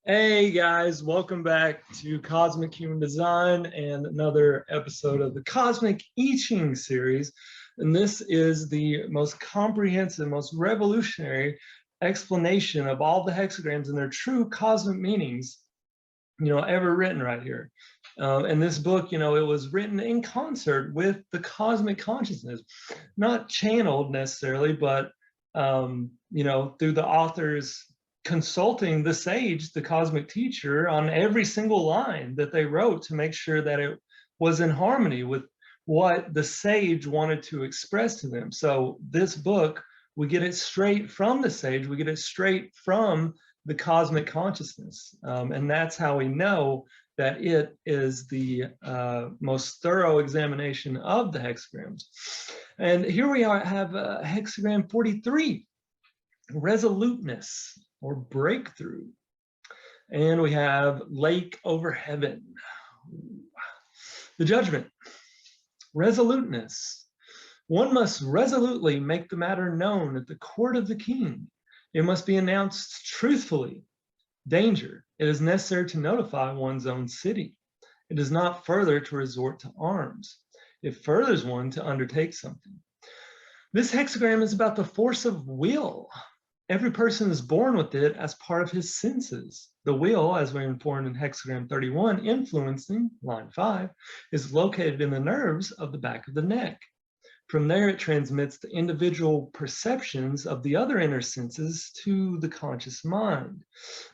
Hey guys, welcome back to Cosmic Human Design and another episode of the Cosmic I Ching series. And this is the most comprehensive, most revolutionary explanation of all the hexagrams and their true cosmic meanings, ever written right here. And this book, it was written in concert with the cosmic consciousness, not channeled necessarily, but through the author's consulting the sage, the cosmic teacher, on every single line that they wrote to make sure that it was in harmony with what the sage wanted to express to them. So this book, we get it straight from the sage, we get it straight from the cosmic consciousness. And that's how we know that it is the most thorough examination of the hexagrams. And here we have hexagram 43, resoluteness, or breakthrough. And we have lake over heaven. The judgment, resoluteness. One must resolutely make the matter known at the court of the king. It must be announced truthfully. Danger, it is necessary to notify one's own city. It is not further to resort to arms. It furthers one to undertake something. This hexagram is about the force of will. Every person is born with it as part of his senses. The will, as we're informed in hexagram 31, influencing, line 5, is located in the nerves of the back of the neck. From there, it transmits the individual perceptions of the other inner senses to the conscious mind.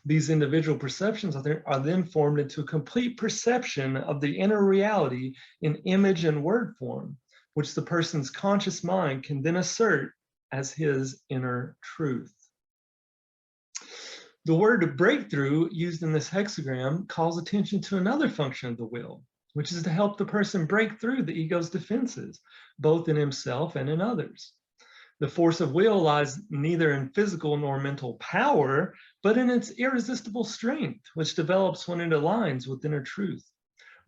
These individual perceptions are then formed into a complete perception of the inner reality in image and word form, which the person's conscious mind can then assert as his inner truth. The word breakthrough used in this hexagram calls attention to another function of the will, which is to help the person break through the ego's defenses, both in himself and in others. The force of will lies neither in physical nor mental power, but in its irresistible strength, which develops when it aligns with inner truth.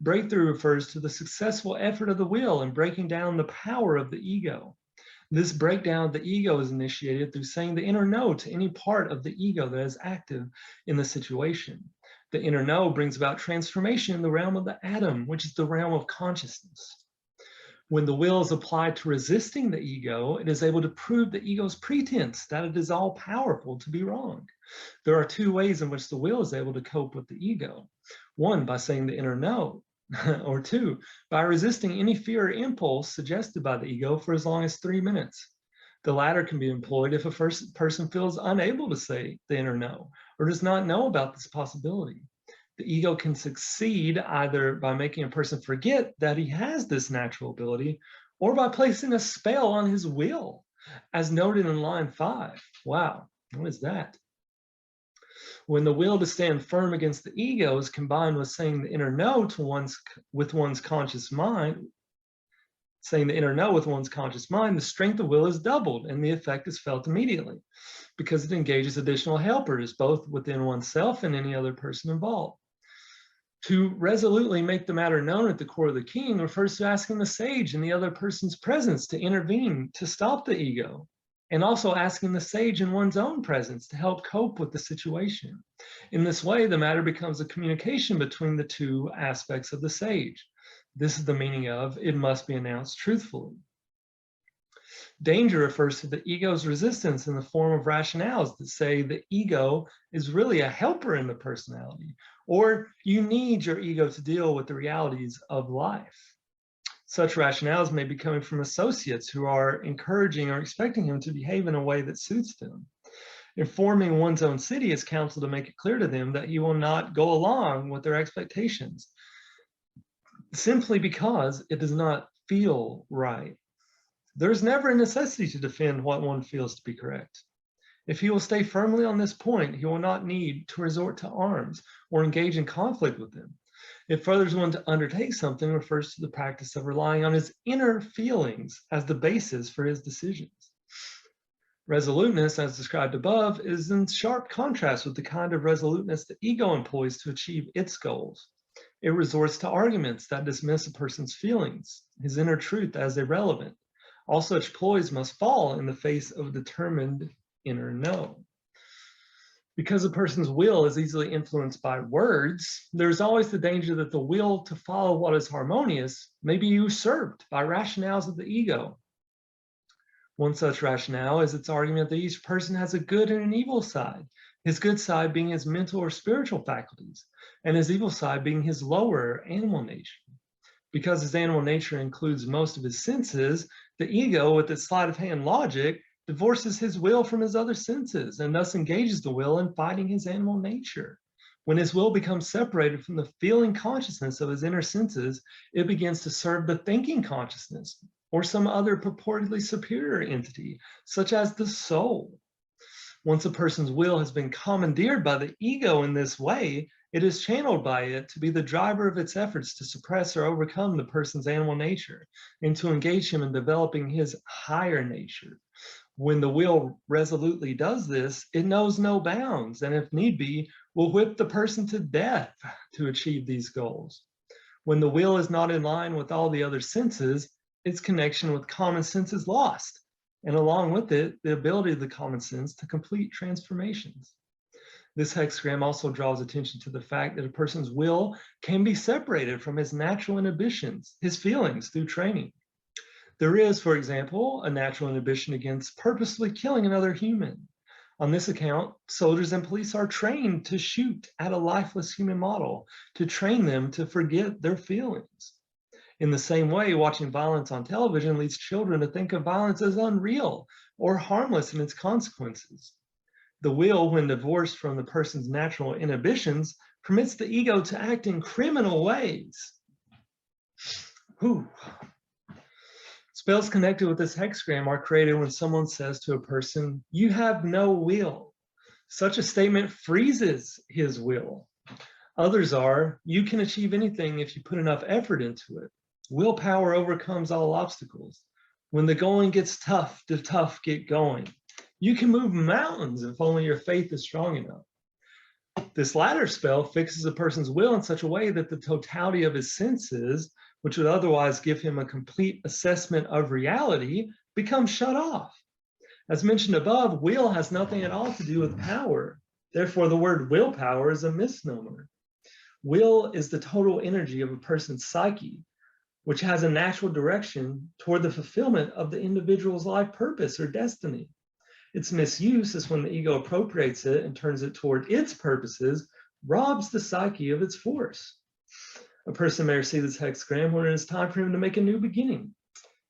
Breakthrough refers to the successful effort of the will in breaking down the power of the ego. This breakdown of the ego is initiated through saying the inner no to any part of the ego that is active in the situation. The inner no brings about transformation in the realm of the atom, which is the realm of consciousness. When the will is applied to resisting the ego, it is able to prove the ego's pretense that it is all powerful to be wrong. There are two ways in which the will is able to cope with the ego. One, by saying the inner no, or two, by resisting any fear or impulse suggested by the ego for as long as 3 minutes. The latter can be employed if a person feels unable to say the inner no, or does not know about this possibility. The ego can succeed either by making a person forget that he has this natural ability, or by placing a spell on his will, as noted in line 5. Wow, what is that? When the will to stand firm against the ego is combined with saying the inner no to one's conscious mind, the strength of will is doubled and the effect is felt immediately because it engages additional helpers, both within oneself and any other person involved. To resolutely make the matter known at the court of the king refers to asking the sage in the other person's presence to intervene to stop the ego, and also asking the sage in one's own presence to help cope with the situation. In this way, the matter becomes a communication between the two aspects of the sage. This is the meaning of it must be announced truthfully. Danger refers to the ego's resistance in the form of rationales that say the ego is really a helper in the personality, or you need your ego to deal with the realities of life. Such rationales may be coming from associates who are encouraging or expecting him to behave in a way that suits them. Informing one's own city is counsel to make it clear to them that he will not go along with their expectations, simply because it does not feel right. There's never a necessity to defend what one feels to be correct. If he will stay firmly on this point, he will not need to resort to arms or engage in conflict with them. It furthers one to undertake something refers to the practice of relying on his inner feelings as the basis for his decisions. Resoluteness, as described above, is in sharp contrast with the kind of resoluteness the ego employs to achieve its goals. It resorts to arguments that dismiss a person's feelings, his inner truth, as irrelevant. All such ploys must fall in the face of a determined inner no. Because a person's will is easily influenced by words, there's always the danger that the will to follow what is harmonious may be usurped by rationales of the ego. One such rationale is its argument that each person has a good and an evil side, his good side being his mental or spiritual faculties, and his evil side being his lower animal nature. Because his animal nature includes most of his senses, the ego, with its sleight of hand logic, divorces his will from his other senses and thus engages the will in fighting his animal nature. When his will becomes separated from the feeling consciousness of his inner senses, it begins to serve the thinking consciousness or some other purportedly superior entity, such as the soul. Once a person's will has been commandeered by the ego in this way, it is channeled by it to be the driver of its efforts to suppress or overcome the person's animal nature and to engage him in developing his higher nature. When the will resolutely does this, it knows no bounds, and if need be, will whip the person to death to achieve these goals. When the will is not in line with all the other senses, its connection with common sense is lost, and along with it, the ability of the common sense to complete transformations. This hexagram also draws attention to the fact that a person's will can be separated from his natural inhibitions, his feelings, through training. There is, for example, a natural inhibition against purposely killing another human. On this account, soldiers and police are trained to shoot at a lifeless human model, to train them to forget their feelings. In the same way, watching violence on television leads children to think of violence as unreal or harmless in its consequences. The will, when divorced from the person's natural inhibitions, permits the ego to act in criminal ways. Whew. Spells connected with this hexagram are created when someone says to a person, "You have no will." Such a statement freezes his will. Others are, "You can achieve anything if you put enough effort into it." Willpower overcomes all obstacles. When the going gets tough, the tough get going. You can move mountains if only your faith is strong enough. This latter spell fixes a person's will in such a way that the totality of his senses, which would otherwise give him a complete assessment of reality, becomes shut off. As mentioned above, will has nothing at all to do with power. Therefore, the word willpower is a misnomer. Will is the total energy of a person's psyche, which has a natural direction toward the fulfillment of the individual's life purpose or destiny. Its misuse is when the ego appropriates it and turns it toward its purposes, robs the psyche of its force. A person may receive this hexagram when it is time for him to make a new beginning.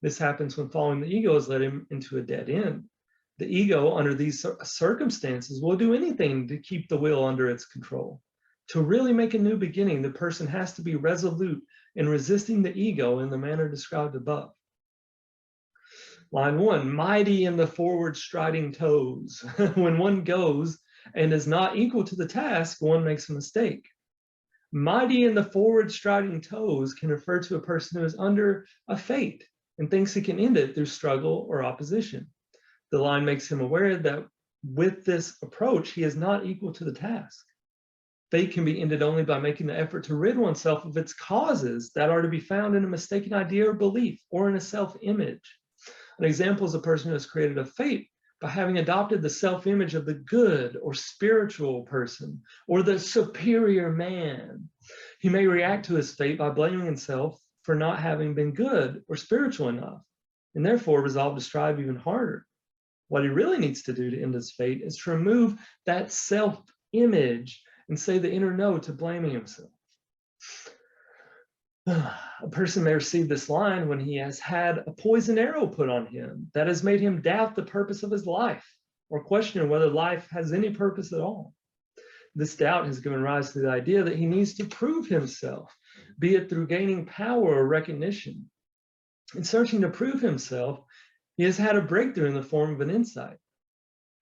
This happens when following the ego has led him into a dead end. The ego, under these circumstances, will do anything to keep the will under its control. To really make a new beginning, the person has to be resolute in resisting the ego in the manner described above. Line 1, mighty in the forward striding toes. When one goes and is not equal to the task, one makes a mistake. Mighty in the forward striding toes can refer to a person who is under a fate and thinks he can end it through struggle or opposition. The line makes him aware that with this approach, he is not equal to the task. Fate can be ended only by making the effort to rid oneself of its causes that are to be found in a mistaken idea or belief or in a self-image. An example is a person who has created a fate by having adopted the self-image of the good or spiritual person or the superior man. He may react to his fate by blaming himself for not having been good or spiritual enough, and therefore resolve to strive even harder. What he really needs to do to end his fate is to remove that self-image and say the inner no to blaming himself. A person may receive this line when he has had a poison arrow put on him that has made him doubt the purpose of his life or question whether life has any purpose at all. This doubt has given rise to the idea that he needs to prove himself, be it through gaining power or recognition. In searching to prove himself, he has had a breakthrough in the form of an insight.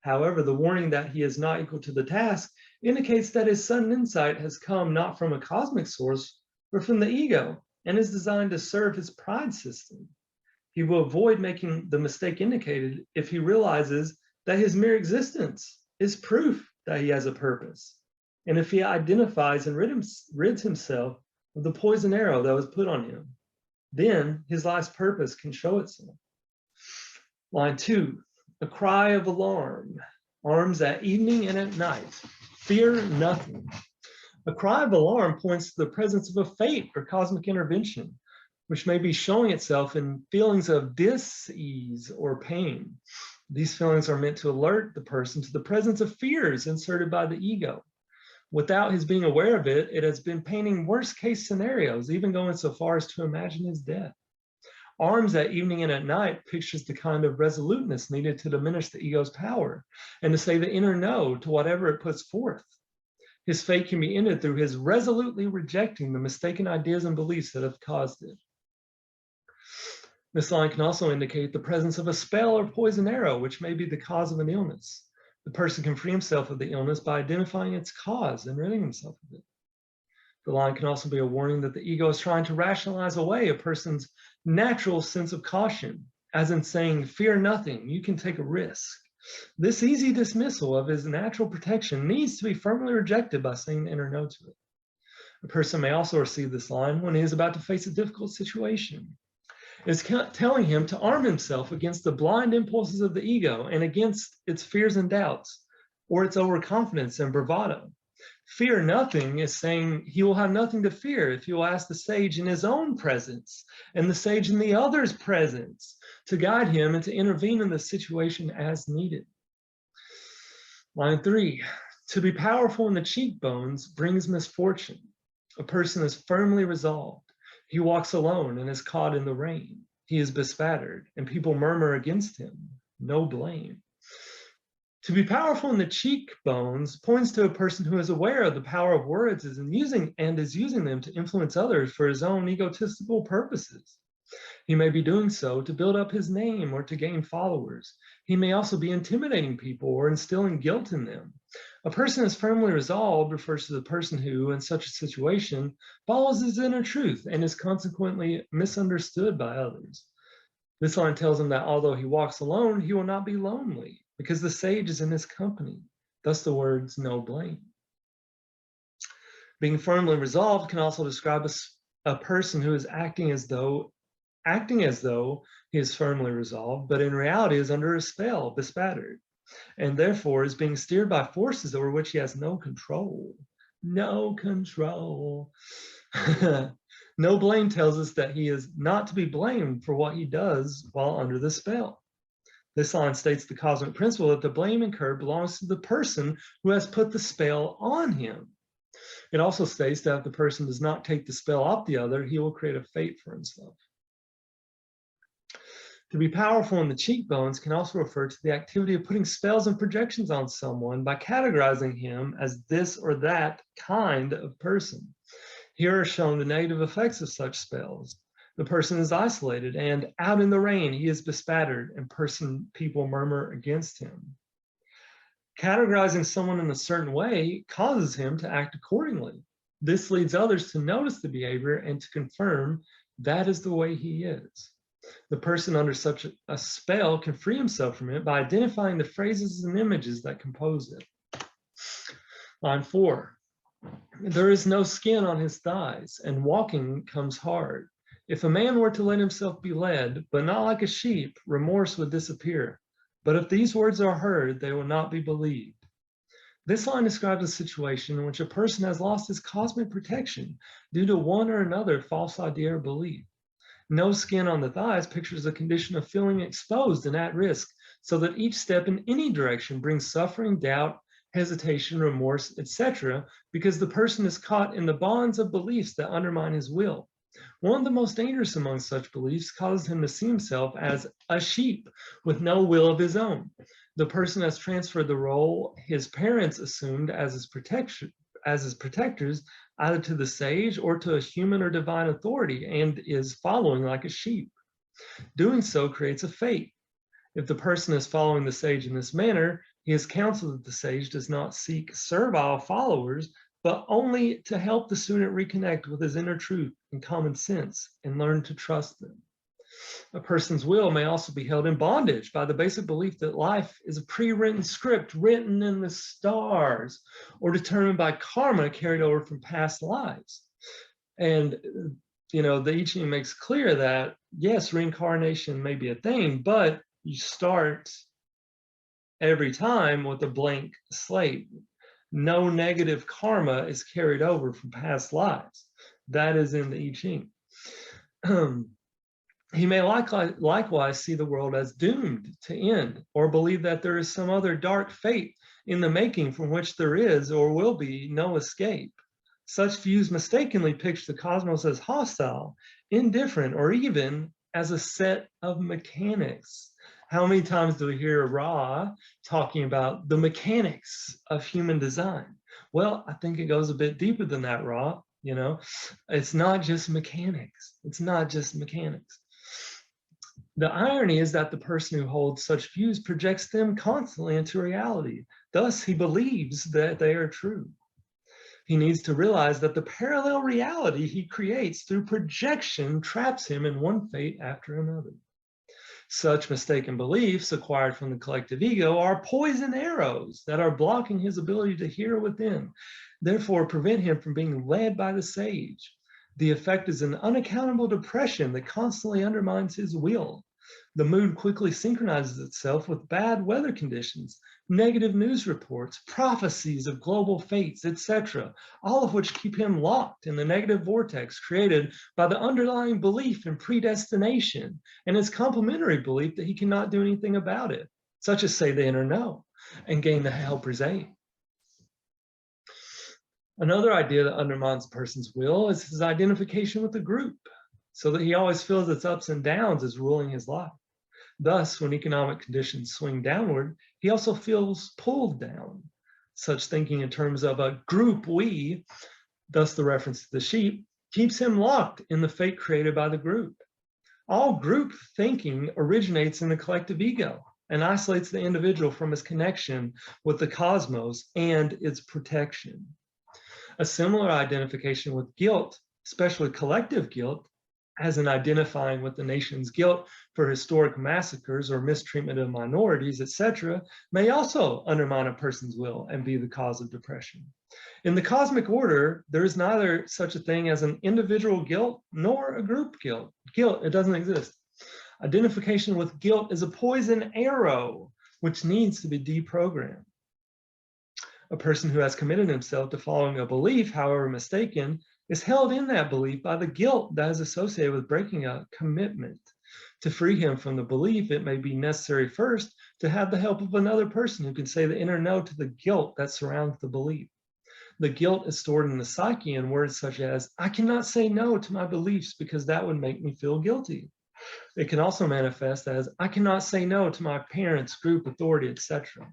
However, the warning that he is not equal to the task indicates that his sudden insight has come not from a cosmic source, but from the ego, and is designed to serve his pride system. He will avoid making the mistake indicated if he realizes that his mere existence is proof that he has a purpose, and if he identifies and rids himself of the poison arrow that was put on him. Then his life's purpose can show itself. Line 2, a cry of alarm. Arms at evening and at night. Fear nothing. A cry of alarm points to the presence of a fate or cosmic intervention, which may be showing itself in feelings of dis-ease or pain. These feelings are meant to alert the person to the presence of fears inserted by the ego. Without his being aware of it, it has been painting worst case scenarios, even going so far as to imagine his death. Arms at evening and at night pictures the kind of resoluteness needed to diminish the ego's power and to say the inner no to whatever it puts forth. His fate can be ended through his resolutely rejecting the mistaken ideas and beliefs that have caused it. This line can also indicate the presence of a spell or poison arrow, which may be the cause of an illness. The person can free himself of the illness by identifying its cause and ridding himself of it. The line can also be a warning that the ego is trying to rationalize away a person's natural sense of caution, as in saying, fear nothing, you can take a risk. This easy dismissal of his natural protection needs to be firmly rejected by saying the inner no to it. A person may also receive this line when he is about to face a difficult situation. It's telling him to arm himself against the blind impulses of the ego and against its fears and doubts, or its overconfidence and bravado. Fear nothing is saying he will have nothing to fear if he will ask the sage in his own presence and the sage in the other's presence to guide him and to intervene in the situation as needed. Line 3, to be powerful in the cheekbones brings misfortune. A person is firmly resolved. He walks alone and is caught in the rain. He is bespattered, and people murmur against him. No blame. To be powerful in the cheekbones points to a person who is aware of the power of words and is using them to influence others for his own egotistical purposes. He may be doing so to build up his name or to gain followers. He may also be intimidating people or instilling guilt in them. A person is firmly resolved refers to the person who, in such a situation, follows his inner truth and is consequently misunderstood by others. This line tells him that although he walks alone, he will not be lonely because the sage is in his company. Thus the words no blame. Being firmly resolved can also describe a person who is acting as though he is firmly resolved, but in reality is under a spell, bespattered, and therefore is being steered by forces over which he has no control. No control. No blame tells us that he is not to be blamed for what he does while under the spell. This line states the cosmic principle that the blame incurred belongs to the person who has put the spell on him. It also states that if the person does not take the spell off the other, he will create a fate for himself. To be powerful in the cheekbones can also refer to the activity of putting spells and projections on someone by categorizing him as this or that kind of person. Here are shown the negative effects of such spells. The person is isolated and out in the rain, he is bespattered and people murmur against him. Categorizing someone in a certain way causes him to act accordingly. This leads others to notice the behavior and to confirm that is the way he is. The person under such a spell can free himself from it by identifying the phrases and images that compose it. Line 4, there is no skin on his thighs, and walking comes hard. If a man were to let himself be led, but not like a sheep, remorse would disappear. But if these words are heard, they will not be believed. This line describes a situation in which a person has lost his cosmic protection due to one or another false idea or belief. No skin on the thighs pictures a condition of feeling exposed and at risk, so that each step in any direction brings suffering, doubt, hesitation, remorse, etc., because the person is caught in the bonds of beliefs that undermine his will. One of the most dangerous among such beliefs causes him to see himself as a sheep with no will of his own. The person has transferred the role his parents assumed as his protectors, either to the sage or to a human or divine authority, and is following like a sheep. Doing so creates a fate. If the person is following the sage in this manner, he is counseled that the sage does not seek servile followers, but only to help the student reconnect with his inner truth and common sense and learn to trust them. A person's will may also be held in bondage by the basic belief that life is a pre-written script written in the stars or determined by karma carried over from past lives. And, the I Ching makes clear that, yes, reincarnation may be a thing, but you start every time with a blank slate. No negative karma is carried over from past lives. That is in the I Ching. He may likewise see the world as doomed to end, or believe that there is some other dark fate in the making from which there is or will be no escape. Such views mistakenly picture the cosmos as hostile, indifferent, or even as a set of mechanics. How many times do we hear Ra talking about the mechanics of human design? Well, I think it goes a bit deeper than that, Ra. You know, it's not just mechanics. It's not just mechanics. The irony is that the person who holds such views projects them constantly into reality. Thus, he believes that they are true. He needs to realize that the parallel reality he creates through projection traps him in one fate after another. Such mistaken beliefs acquired from the collective ego are poison arrows that are blocking his ability to hear within, therefore prevent him from being led by the sage. The effect is an unaccountable depression that constantly undermines his will. The mood quickly synchronizes itself with bad weather conditions, negative news reports, prophecies of global fates, etc., all of which keep him locked in the negative vortex created by the underlying belief in predestination and his complementary belief that he cannot do anything about it, such as say the inner no and gain the helper's aid. Another idea that undermines a person's will is his identification with the group, so that he always feels its ups and downs as ruling his life. Thus, when economic conditions swing downward, he also feels pulled down. Such thinking in terms of a group we, thus the reference to the sheep, keeps him locked in the fate created by the group. All group thinking originates in the collective ego and isolates the individual from his connection with the cosmos and its protection. A similar identification with guilt, especially collective guilt, as in identifying with the nation's guilt for historic massacres or mistreatment of minorities, etc., may also undermine a person's will and be the cause of depression. In the cosmic order, there is neither such a thing as an individual guilt nor a group guilt. Guilt, it doesn't exist. Identification with guilt is a poison arrow which needs to be deprogrammed. A person who has committed himself to following a belief, however mistaken, is held in that belief by the guilt that is associated with breaking a commitment. To free him from the belief, it may be necessary first to have the help of another person who can say the inner no to the guilt that surrounds the belief. The guilt is stored in the psyche in words such as, I cannot say no to my beliefs because that would make me feel guilty. It can also manifest as, I cannot say no to my parents, group, authority, etc.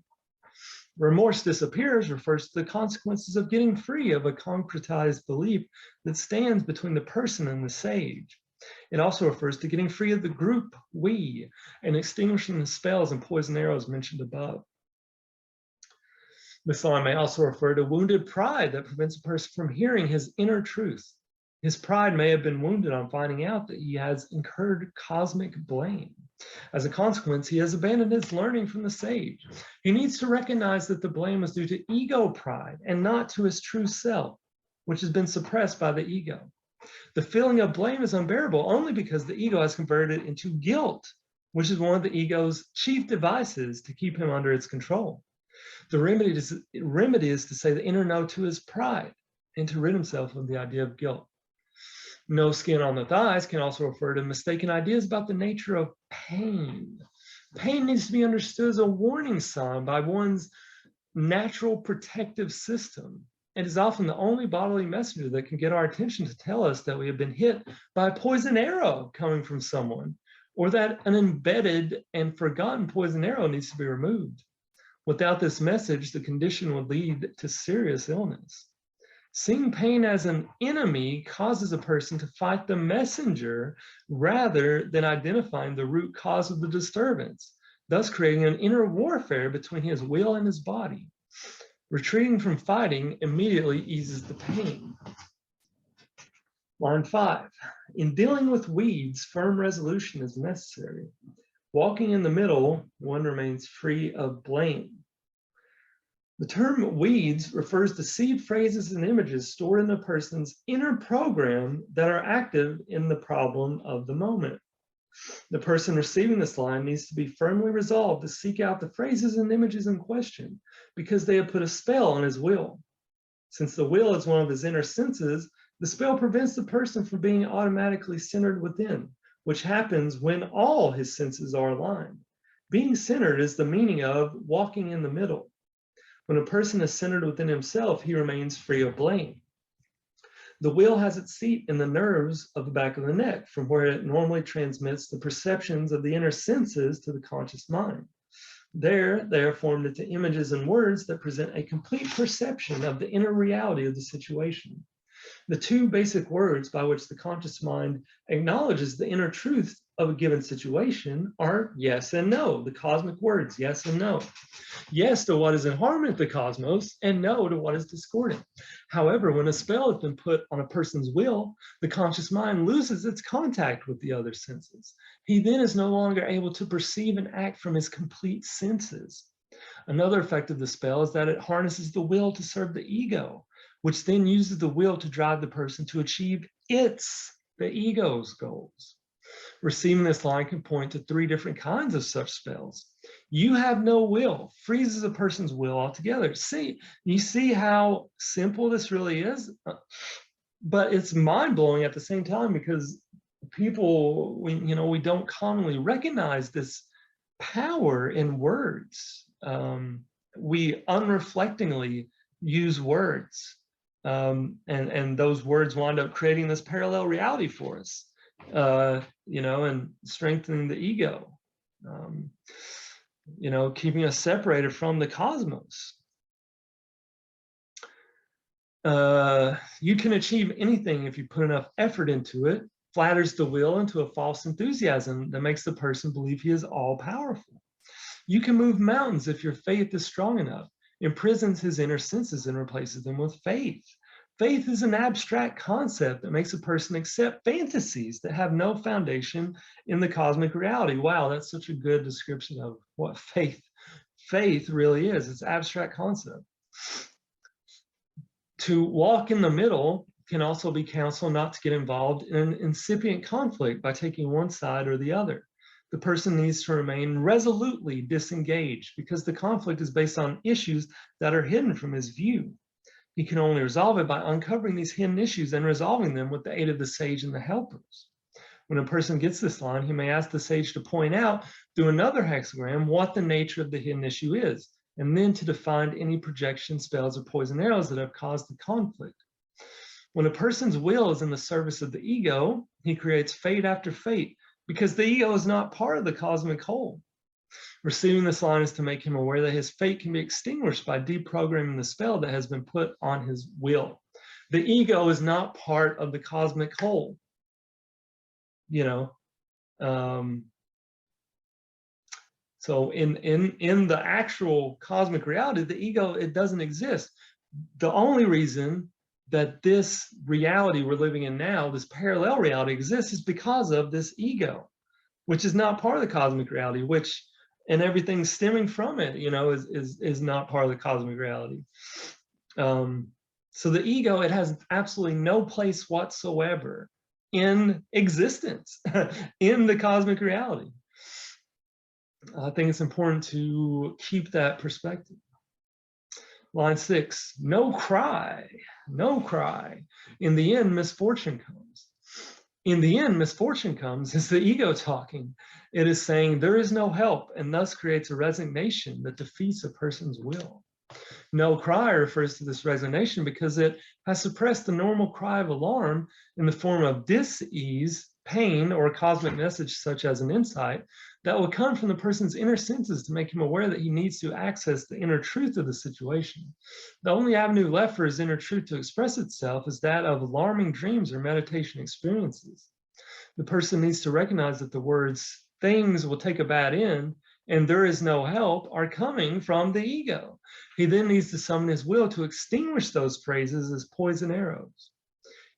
Remorse disappears refers to the consequences of getting free of a concretized belief that stands between the person and the sage. It also refers to getting free of the group we and extinguishing the spells and poison arrows mentioned above. This line may also refer to wounded pride that prevents a person from hearing his inner truth. His pride may have been wounded on finding out that he has incurred cosmic blame. As a consequence, he has abandoned his learning from the sage. He needs to recognize that the blame is due to ego pride and not to his true self, which has been suppressed by the ego. The feeling of blame is unbearable only because the ego has converted it into guilt, which is one of the ego's chief devices to keep him under its control. The remedy is to say the inner no to his pride and to rid himself of the idea of guilt. No skin on the thighs can also refer to mistaken ideas about the nature of pain. Pain needs to be understood as a warning sign by one's natural protective system. It is often the only bodily messenger that can get our attention to tell us that we have been hit by a poison arrow coming from someone, or that an embedded and forgotten poison arrow needs to be removed. Without this message, the condition would lead to serious illness. Seeing pain as an enemy causes a person to fight the messenger rather than identifying the root cause of the disturbance, thus creating an inner warfare between his will and his body. Retreating from fighting immediately eases the pain. Line 5, in dealing with weeds, firm resolution is necessary. Walking in the middle, one remains free of blame. The term weeds refers to seed phrases and images stored in the person's inner program that are active in the problem of the moment. The person receiving this line needs to be firmly resolved to seek out the phrases and images in question because they have put a spell on his will. Since the will is one of his inner senses, the spell prevents the person from being automatically centered within, which happens when all his senses are aligned. Being centered is the meaning of walking in the middle. When a person is centered within himself, he remains free of blame. The will has its seat in the nerves of the back of the neck, from where it normally transmits the perceptions of the inner senses to the conscious mind. There, they are formed into images and words that present a complete perception of the inner reality of the situation. The two basic words by which the conscious mind acknowledges the inner truth of a given situation are yes and no, the cosmic words, yes and no. Yes to what is in harmony with the cosmos, and no to what is discordant. However, when a spell has been put on a person's will, the conscious mind loses its contact with the other senses. He then is no longer able to perceive and act from his complete senses. Another effect of the spell is that it harnesses the will to serve the ego, which then uses the will to drive the person to achieve the ego's goals. Receiving this line can point to 3 different kinds of such spells. You have no will freezes a person's will altogether. You see how simple this really is? But it's mind-blowing at the same time because people, we don't commonly recognize this power in words. We unreflectingly use words, and those words wind up creating this parallel reality for us, and strengthening the ego, keeping us separated from the cosmos. You can achieve anything if you put enough effort into it. Flatters the will into a false enthusiasm that makes the person believe he is all-powerful. You can move mountains if your faith is strong enough, imprisons his inner senses and replaces them with faith. Faith is an abstract concept that makes a person accept fantasies that have no foundation in the cosmic reality. Wow, that's such a good description of what faith really is. It's an abstract concept. To walk in the middle can also be counsel not to get involved in an incipient conflict by taking one side or the other. The person needs to remain resolutely disengaged because the conflict is based on issues that are hidden from his view. He can only resolve it by uncovering these hidden issues and resolving them with the aid of the sage and the helpers. When a person gets this line, he may ask the sage to point out through another hexagram what the nature of the hidden issue is, and then to define any projection spells or poison arrows that have caused the conflict. When a person's will is in the service of the ego, he creates fate after fate because the ego is not part of the cosmic whole. Receiving this line is to make him aware that his fate can be extinguished by deprogramming the spell that has been put on his will. The ego is not part of the cosmic whole. So in the actual cosmic reality, the ego, it doesn't exist. The only reason that this reality we're living in now, this parallel reality exists is because of this ego, which is not part of the cosmic reality, and everything stemming from it, is not part of the cosmic reality. So the ego, it has absolutely no place whatsoever in existence in the cosmic reality. I think it's important to keep that perspective. Line 6, no cry, no cry. In the end, misfortune comes. In the end, misfortune comes is the ego talking. It is saying there is no help and thus creates a resignation that defeats a person's will. No cry refers to this resignation because it has suppressed the normal cry of alarm in the form of dis-ease, pain, or a cosmic message such as an insight that will come from the person's inner senses to make him aware that he needs to access the inner truth of the situation. The only avenue left for his inner truth to express itself is that of alarming dreams or meditation experiences. The person needs to recognize that the words, "things will take a bad end," and "there is no help" are coming from the ego. He then needs to summon his will to extinguish those phrases as poison arrows.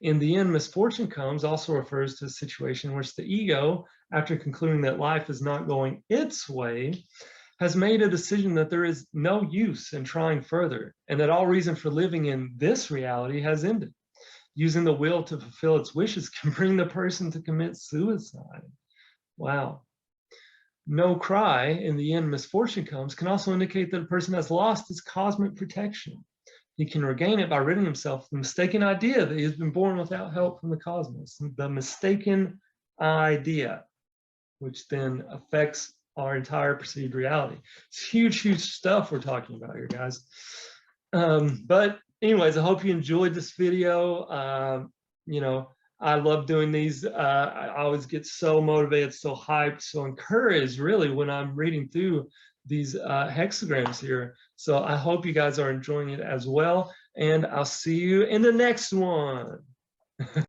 In the end, misfortune comes also refers to a situation in which the ego, after concluding that life is not going its way, has made a decision that there is no use in trying further, and that all reason for living in this reality has ended. Using the will to fulfill its wishes can bring the person to commit suicide. Wow. No cry, in the end misfortune comes, can also indicate that a person has lost his cosmic protection. He can regain it by ridding himself of the mistaken idea that he has been born without help from the cosmos. The mistaken idea, which then affects our entire perceived reality. It's huge, huge stuff we're talking about here, guys. But anyways, I hope you enjoyed this video. You know, I love doing these. I always get so motivated, so hyped, so encouraged, really, when I'm reading through these hexagrams here. So I hope you guys are enjoying it as well. And I'll see you in the next one.